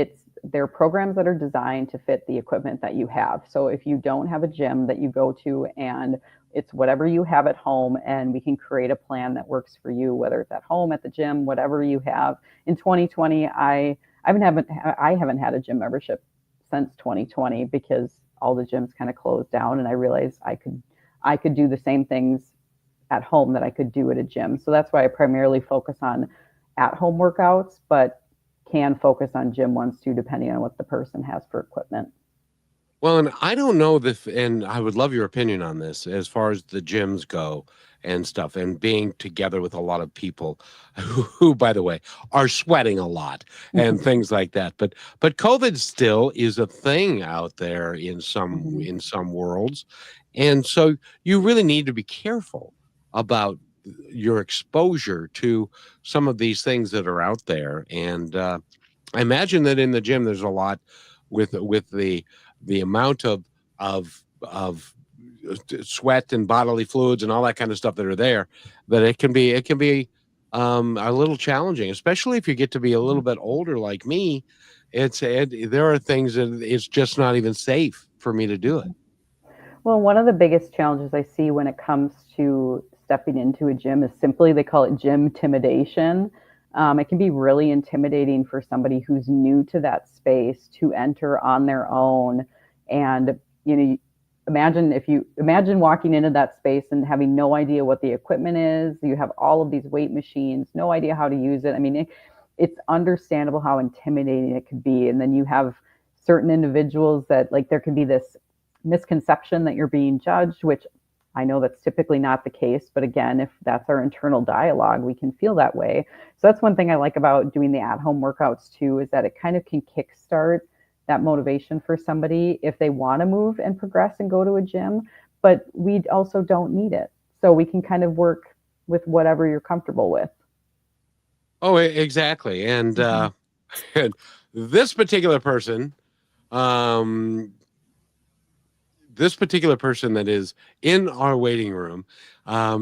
They're programs that are designed to fit the equipment that you have. So if you don't have a gym that you go to, and it's whatever you have at home, and we can create a plan that works for you, whether it's at home, at the gym, whatever you have. In 2020, I haven't had a gym membership since 2020 because all the gyms kind of closed down, and I realized I could do the same things at home that I could do at a gym. So that's why I primarily focus on at home workouts, but can focus on gym ones too, depending on what the person has for equipment. Well, and I don't know if, and I would love your opinion on this as far as the gyms go and stuff, and being together with a lot of people who, by the way, are sweating a lot and things like that. But COVID still is a thing out there in some worlds, and so you really need to be careful about your exposure to some of these things that are out there. And I imagine that in the gym there's a lot with the amount of sweat and bodily fluids and all that kind of stuff that are there, that it can be a little challenging, especially if you get to be a little bit older like me. There are things that it's just not even safe for me to do it. Well, one of the biggest challenges I see when it comes to stepping into a gym is simply, they call it gym intimidation. It can be really intimidating for somebody who's new to that space to enter on their own. And, imagine walking into that space and having no idea what the equipment is. You have all of these weight machines, no idea how to use it. I mean, it's understandable how intimidating it could be. And then you have certain individuals that, like, there can be this misconception that you're being judged, which I know that's typically not the case. But again, if that's our internal dialogue, we can feel that way. So that's one thing I like about doing the at-home workouts too, is that it kind of can kickstart that motivation for somebody if they want to move and progress and go to a gym, but we also don't need it. So we can kind of work with whatever you're comfortable with. Oh, exactly. And and this particular person, um, that is in our waiting room,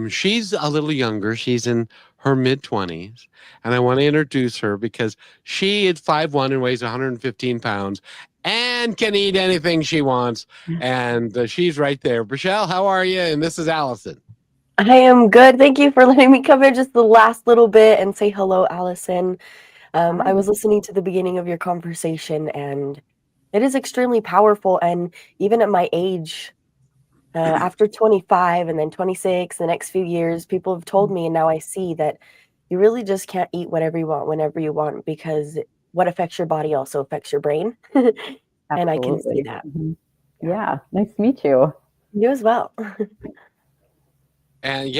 she's a little younger. She's in her mid-20s, and I want to introduce her because she is 5'1" and weighs 115 pounds and can eat anything she wants. And she's right there. Michelle, how are you? And this is Allyson. I am good. Thank you for letting me come in just the last little bit and say hello, Allyson. I was listening to the beginning of your conversation, and it is extremely powerful. And even at my age, after 25 and then 26, the next few years, people have told me, and now I see that you really just can't eat whatever you want, whenever you want, because what affects your body also affects your brain. And I can see Absolutely. that. Yeah. Nice to meet you. You as well. And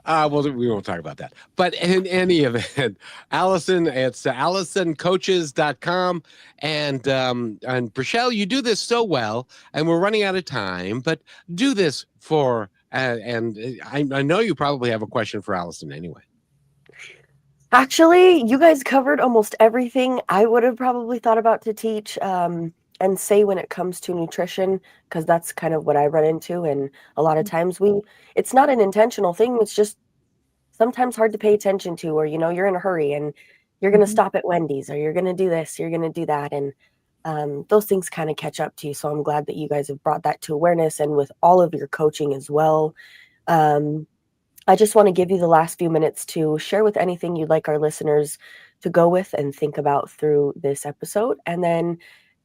well, we won't talk about that. But in any event, Allyson, it's AllysonCoaches.com. And Michelle, you do this so well, and we're running out of time, but do this for, and I know you probably have a question for Allyson anyway. Actually, you guys covered almost everything I would have probably thought about to teach and say when it comes to nutrition, because that's kind of what I run into. And a lot of times it's not an intentional thing. It's just sometimes hard to pay attention to, or, you're in a hurry and you're going to stop at Wendy's, or you're going to do this, you're going to do that. And those things kind of catch up to you. So I'm glad that you guys have brought that to awareness, and with all of your coaching as well. I just want to give you the last few minutes to share with anything you'd like our listeners to go with and think about through this episode, and then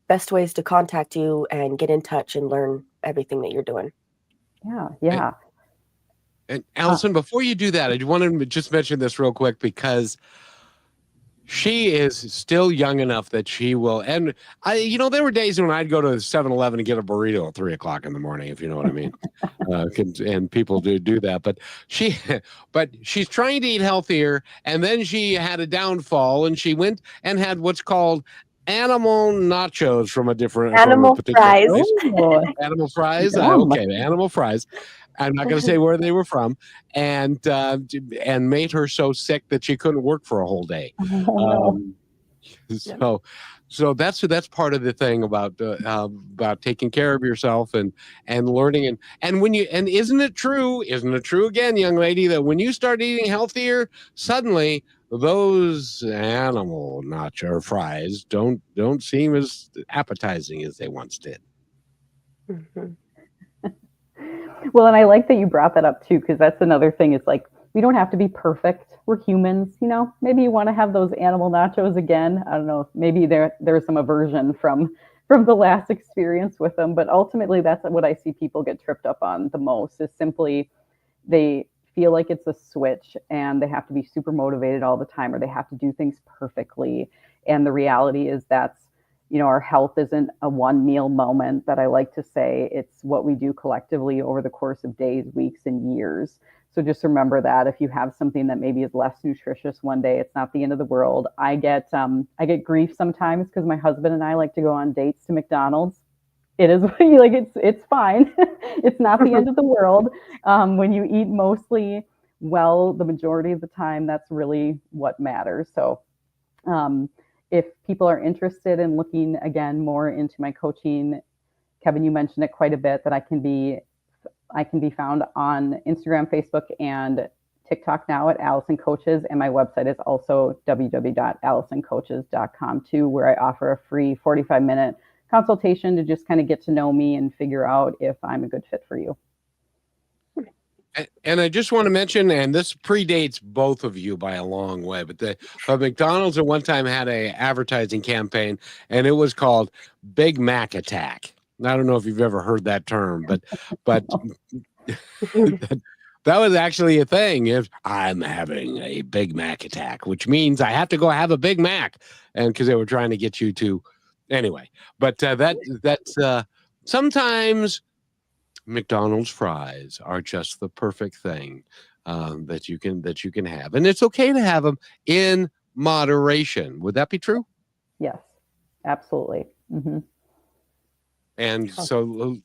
best ways to contact you and get in touch and learn everything that you're doing. Yeah. And Allyson, before you do that, I want to just mention this real quick because she is still young enough that she will. And there were days when I'd go to 7-Eleven and get a burrito at 3:00 in the morning, if you know what I mean. And people do that, but she's trying to eat healthier. And then she had a downfall, and she went and had what's called animal nachos from a Animal fries. Animal fries. Yum. Okay, animal fries. I'm not going to say where they were from, and made her so sick that she couldn't work for a whole day. So that's part of the thing about taking care of yourself and learning and when you and isn't it true again, young lady, that when you start eating healthier, suddenly those animal nacho fries don't seem as appetizing as they once did. Mm-hmm. Well, and I like that you brought that up too, because that's another thing. It's like, we don't have to be perfect. We're humans, maybe you want to have those animal nachos again. I don't know, maybe there's some aversion from the last experience with them, but ultimately that's what I see people get tripped up on the most, is simply they feel like it's a switch and they have to be super motivated all the time, or they have to do things perfectly. And the reality is that's, our health isn't a one meal moment, that I like to say. It's what we do collectively over the course of days, weeks, and years. So just remember that if you have something that maybe is less nutritious one day, it's not the end of the world. I get grief sometimes because my husband and I like to go on dates to McDonald's. It is like it's fine. It's not the end of the world. When you eat mostly well, the majority of the time, that's really what matters. So if people are interested in looking again more into my coaching, Kevin, you mentioned it quite a bit, that I can be found on Instagram, Facebook, and TikTok now at Allyson Coaches. And my website is also www.allysoncoaches.com too, where I offer a free 45-minute consultation to just kind of get to know me and figure out if I'm a good fit for you. And I just want to mention, and this predates both of you by a long way, but McDonald's at one time had a advertising campaign, and it was called Big Mac Attack. I don't know if you've ever heard that term, but that was actually a thing. If I'm having a Big Mac attack, which means I have to go have a Big Mac, and because they were trying to get you to, anyway. But that's sometimes McDonald's fries are just the perfect thing that you can have, and it's okay to have them in moderation. Would that be true? Yes, absolutely. Mm-hmm. And so,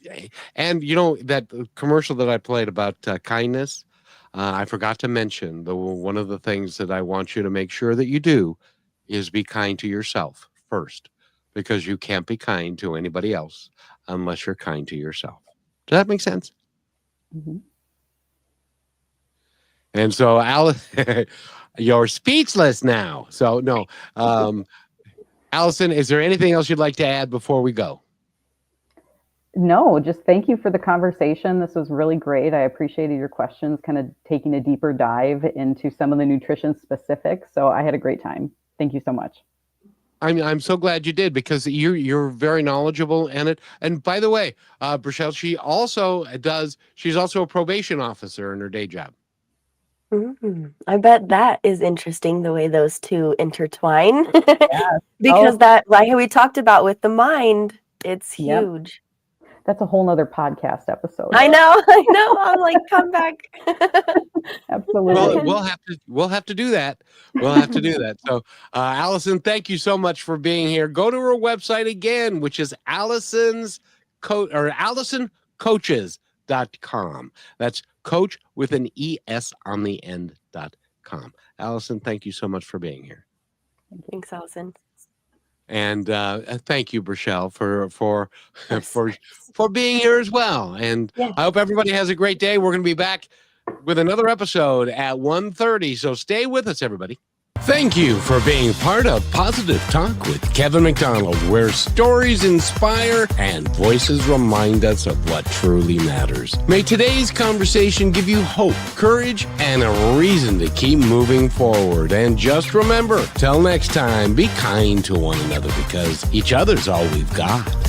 and that commercial that I played about kindness, I forgot to mention one of the things that I want you to make sure that you do is be kind to yourself first, because you can't be kind to anybody else unless you're kind to yourself. Does that make sense? Mm-hmm. And so, you're speechless now. So no, Allyson, is there anything else you'd like to add before we go? No, just thank you for the conversation. This was really great. I appreciated your questions, kind of taking a deeper dive into some of the nutrition specifics. So I had a great time. Thank you so much. I'm so glad you did, because you're very knowledgeable in it. And by the way, Brachelle, she's also a probation officer in her day job. Mm-hmm. I bet that is interesting, the way those two intertwine. Yes. Because that, like we talked about with the mind, it's huge. That's a whole nother podcast episode. I know. I'm like, come back. Absolutely. Well, we'll have to do that. We'll have to do that. So, Allyson, thank you so much for being here. Go to her website again, which is AllysonCoaches.com. That's coach with an ES on the end.com. Allyson, thank you so much for being here. Thanks, Allyson. And thank you, Brachelle, for being here as well. And I hope everybody has a great day. We're going to be back with another episode at 1:30. So stay with us, everybody. Thank you for being part of Positive Talk with Kevin McDonald, where stories inspire and voices remind us of what truly matters. May today's conversation give you hope, courage, and a reason to keep moving forward. And just remember, till next time, be kind to one another because each other's all we've got.